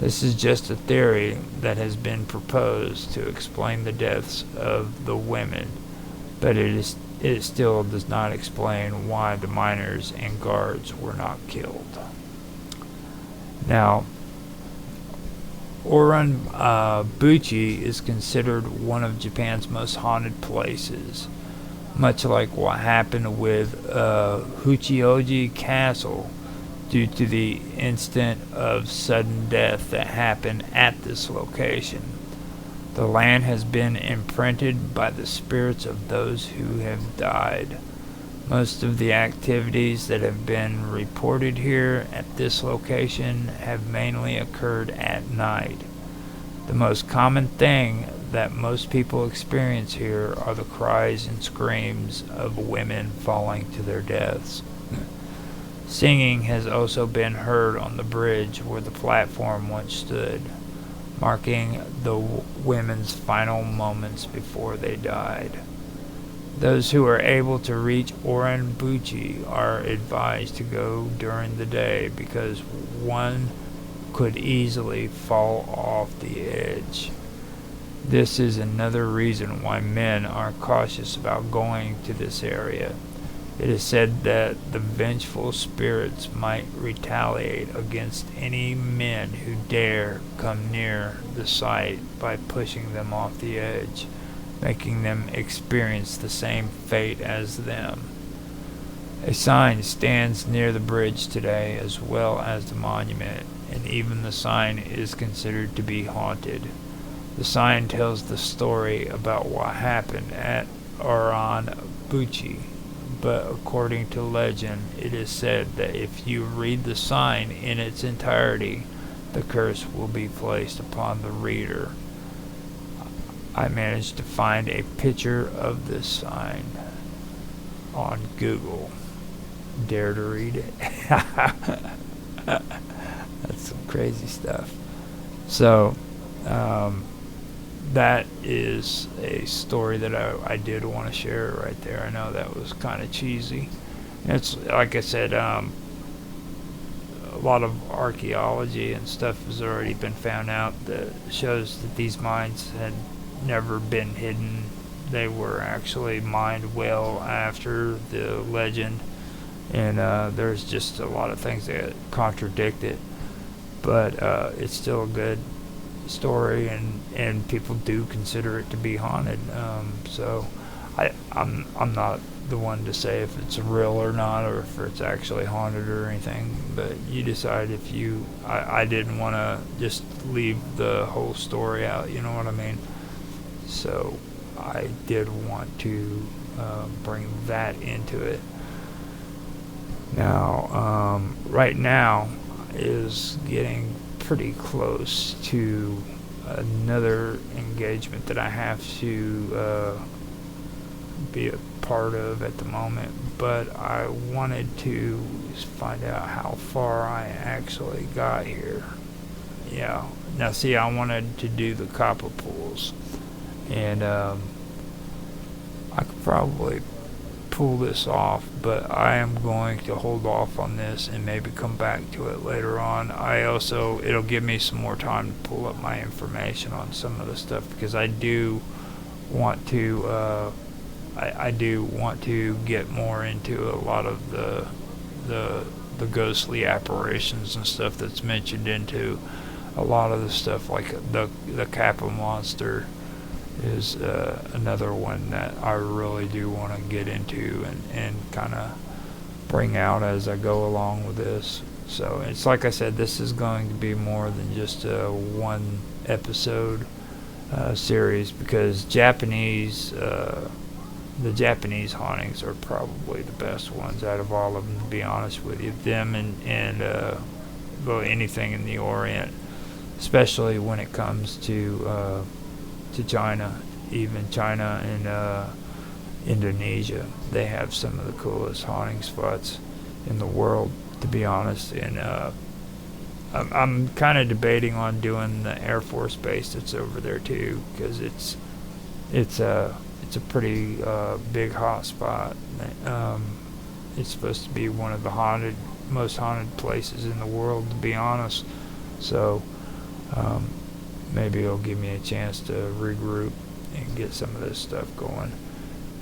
This is just a theory that has been proposed to explain the deaths of the women, but it still does not explain why the miners and guards were not killed. Now, Oranbuchi is considered one of Japan's most haunted places, much like what happened with Huchioji Castle, due to the instant of sudden death that happened at this location. The land has been imprinted by the spirits of those who have died. Most of the activities that have been reported here at this location have mainly occurred at night. The most common thing that most people experience here are the cries and screams of women falling to their deaths. Singing has also been heard on the bridge where the platform once stood, marking the women's final moments before they died. Those who are able to reach Oranbuchi are advised to go during the day because one could easily fall off the edge. This is another reason why men are cautious about going to this area. It is said that the vengeful spirits might retaliate against any men who dare come near the site by pushing them off the edge, making them experience the same fate as them. A sign stands near the bridge today as well as the monument, and even the sign is considered to be haunted. The sign tells the story about what happened at Oranbuchi, but according to legend, it is said that if you read the sign in its entirety, the curse will be placed upon the reader. I managed to find a picture of this sign on Google. Dare to read it? That's some crazy stuff. So, that is a story that I did want to share right there. I know that was kind of cheesy. It's like I said, a lot of archaeology and stuff has already been found out that shows that these mines had never been hidden. They were actually mined well after the legend, and there's just a lot of things that contradict it, but it's still a good story, and people do consider it to be haunted. So I'm not the one to say if it's real or not, or if it's actually haunted or anything, but you decide. If you I didn't want to just leave the whole story out, you know what I mean? So I did want to bring that into it. Now, right now is getting pretty close to another engagement that I have to be a part of at the moment, but I wanted to find out how far I actually got here. Yeah, now see, I wanted to do the copper pools, and I could probably pull this off, but I am going to hold off on this and maybe come back to it later on. It'll give me some more time to pull up my information on some of the stuff, because I do want to I do want to get more into a lot of the ghostly apparitions and stuff that's mentioned into a lot of the stuff, like the Kappa monster is another one that I really do want to get into and kind of bring out as I go along with this. So it's like I said, this is going to be more than just a one episode series, because the Japanese hauntings are probably the best ones out of all of them, to be honest with you. Them and anything in the Orient, especially when it comes to China. Even China and Indonesia, they have some of the coolest haunting spots in the world, to be honest. And I'm kind of debating on doing the Air Force base that's over there too, because it's a pretty big hot spot. It's supposed to be one of the most haunted places in the world, to be honest. So Maybe it'll give me a chance to regroup and get some of this stuff going.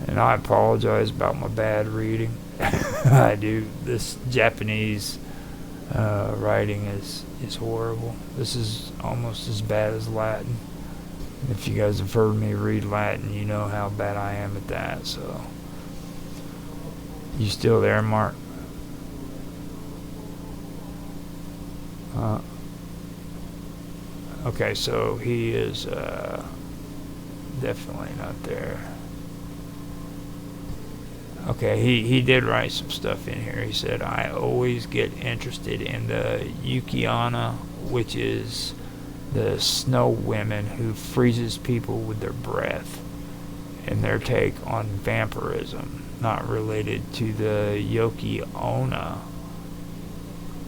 And I apologize about my bad reading. I do. This Japanese writing is horrible. This is almost as bad as Latin. If you guys have heard me read Latin, you know how bad I am at that. So, you still there, Mark? Okay, so he is definitely not there. Okay, he did write some stuff in here. He said, I always get interested in the Yukiana, which is the snow women who freezes people with their breath, and their take on vampirism, not related to the Yoki Onna.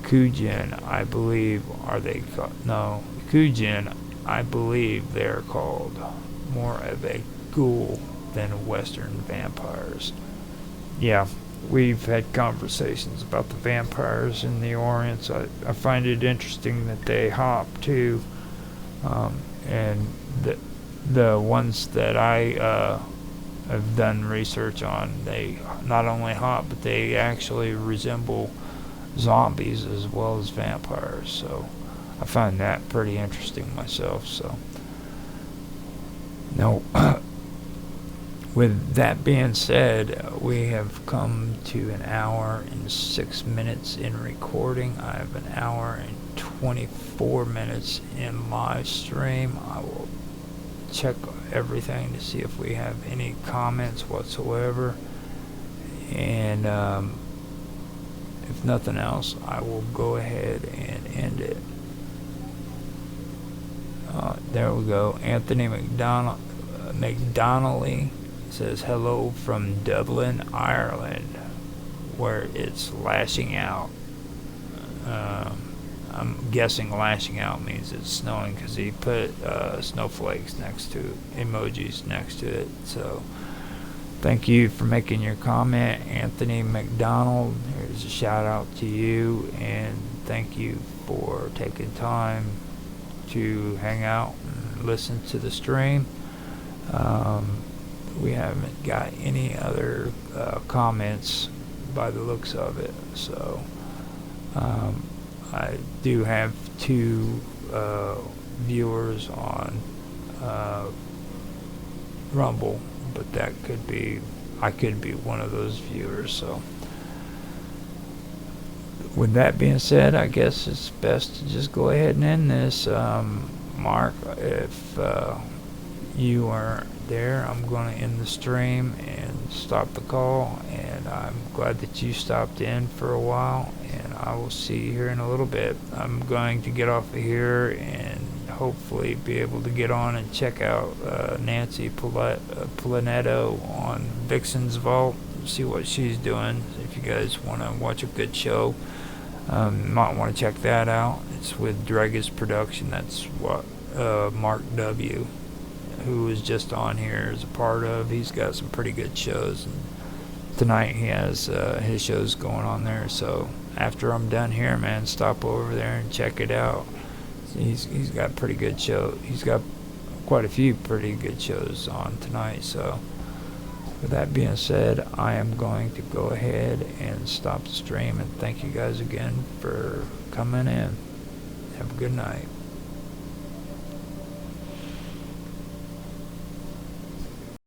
Kujin, I believe, are they called? No, Kujin, I believe they're called. More of a ghoul than Western vampires. Yeah, we've had conversations about the vampires in the Orient. I find it interesting that they hop too, and the ones that I have done research on, they not only hop, but they actually resemble zombies as well as vampires. So I find that pretty interesting myself. So no. With that being said, we have come to an hour and 6 minutes in recording. I have an hour and 24 minutes in live stream. I will check everything to see if we have any comments whatsoever. And if nothing else, I will go ahead and end it. There we go. Anthony McDonnelly says hello from Dublin, Ireland, where it's lashing out. I'm guessing lashing out means it's snowing because he put snowflakes next to it, emojis next to it. So thank you for making your comment, Anthony McDonald. Here's a shout out to you, and thank you for taking time to hang out and listen to the stream. We haven't got any other comments by the looks of it, so I do have 2 viewers on Rumble, but I could be one of those viewers. So with that being said, I guess it's best to just go ahead and end this. Mark, if you are there, I'm going to end the stream and stop the call, and I'm glad that you stopped in for a while, and I will see you here in a little bit. I'm going to get off of here and hopefully be able to get on and check out Nancy Planetto on Vixen's Vault, see what she's doing. If you guys want to watch a good show, might want to check that out. It's with Dregas Production. That's what Mark W., who was just on here, is a part of. He's got some pretty good shows, and tonight he has his shows going on there. So after I'm done here, man, stop over there and check it out. He's got pretty good show. He's got quite a few pretty good shows on tonight. So with that being said, I am going to go ahead and stop the stream, and thank you guys again for coming in. Have a good night.